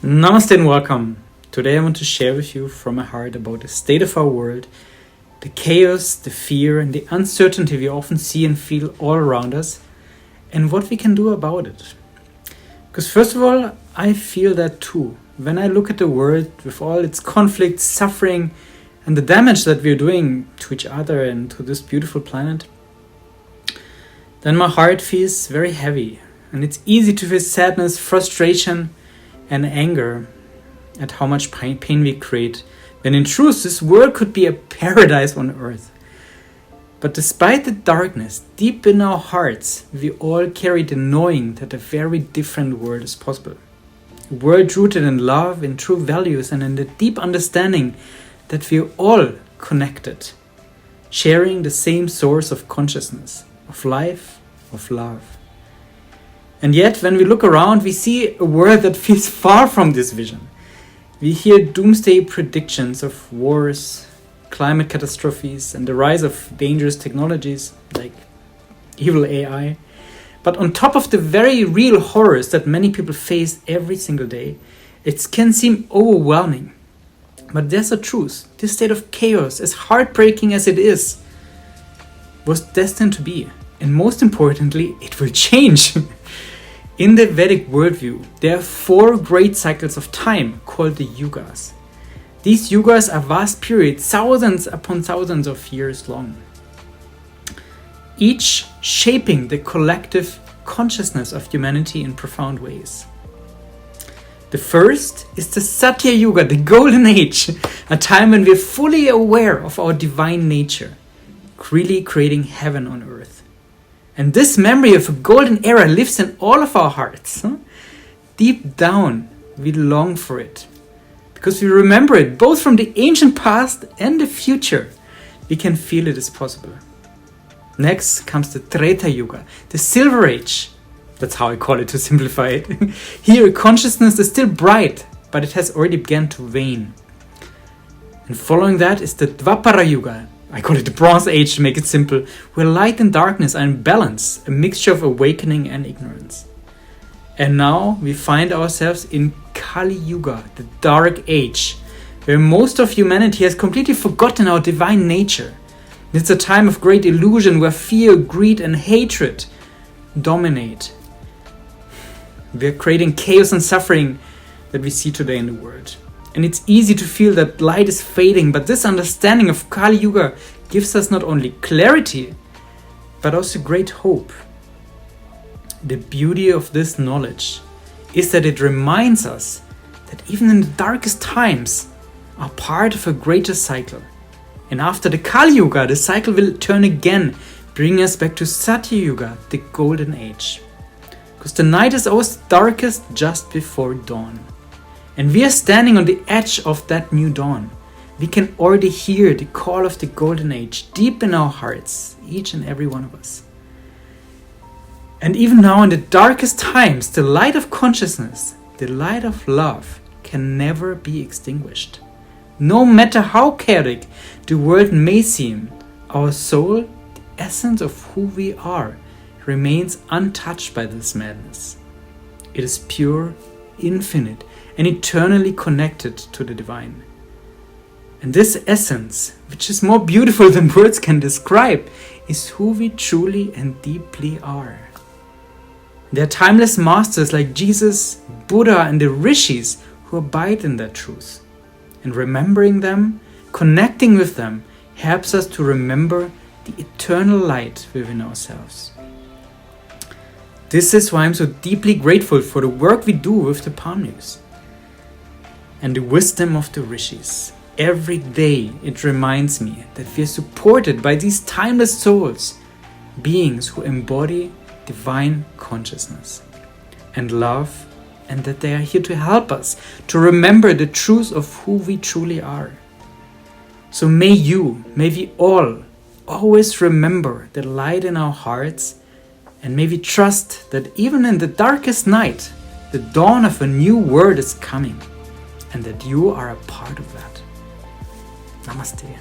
Namaste and welcome. Today I want to share with you from my heart about the state of our world, the chaos, the fear and the uncertainty we often see and feel all around us, and what we can do about it. Because first of all, I feel that too. When I look at the world with all its conflict, suffering and the damage that we're doing to each other and to this beautiful planet, then my heart feels very heavy, and it's easy to feel sadness, frustration and anger at how much pain we create, when in truth this world could be a paradise on earth. But despite the darkness, deep in our hearts, we all carry the knowing that a very different world is possible. A world rooted in love, in true values and in the deep understanding that we are all connected, sharing the same source of consciousness, of life, of love. And yet, when we look around, we see a world that feels far from this vision. We hear doomsday predictions of wars, climate catastrophes, and the rise of dangerous technologies like evil AI. But on top of the very real horrors that many people face every single day, it can seem overwhelming. But there's a truth. This state of chaos, as heartbreaking as it is, was destined to be. And most importantly, it will change. In the Vedic worldview, there are 4 great cycles of time called the Yugas. These Yugas are vast periods, thousands upon thousands of years long, each shaping the collective consciousness of humanity in profound ways. The first is the Satya Yuga, the Golden Age, a time when we are fully aware of our divine nature, really creating heaven on earth. And this memory of a golden era lives in all of our hearts. Deep down, we long for it, because we remember it both from the ancient past and the future. We can feel it is possible. Next comes the Treta Yuga, the Silver Age. That's how I call it to simplify it. Here, consciousness is still bright, but it has already begun to wane. And following that is the Dvapara Yuga. I call it the Bronze Age to make it simple, where light and darkness are in balance, a mixture of awakening and ignorance. And now we find ourselves in Kali Yuga, the Dark Age, where most of humanity has completely forgotten our divine nature. It's a time of great illusion where fear, greed and hatred dominate. We are creating chaos and suffering that we see today in the world. And it's easy to feel that light is fading, but this understanding of Kali Yuga gives us not only clarity, but also great hope. The beauty of this knowledge is that it reminds us that even in the darkest times are part of a greater cycle. And after the Kali Yuga, the cycle will turn again, bringing us back to Satya Yuga, the Golden Age. Because the night is always darkest just before dawn. And we are standing on the edge of that new dawn. We can already hear the call of the Golden Age deep in our hearts, each and every one of us. And even now in the darkest times, the light of consciousness, the light of love, can never be extinguished. No matter how chaotic the world may seem, our soul, the essence of who we are, remains untouched by this madness. It is pure, infinite, and eternally connected to the divine. And this essence, which is more beautiful than words can describe, is who we truly and deeply are. There are timeless masters like Jesus, Buddha and the rishis who abide in that truth. And remembering them, connecting with them, helps us to remember the eternal light within ourselves. This is why I'm so deeply grateful for the work we do with the palm leaves and the wisdom of the rishis. Every day it reminds me that we are supported by these timeless souls, beings who embody divine consciousness and love, and that they are here to help us to remember the truth of who we truly are. So may we all always remember the light in our hearts, and may we trust that even in the darkest night, the dawn of a new world is coming, and that you are a part of that. Namaste.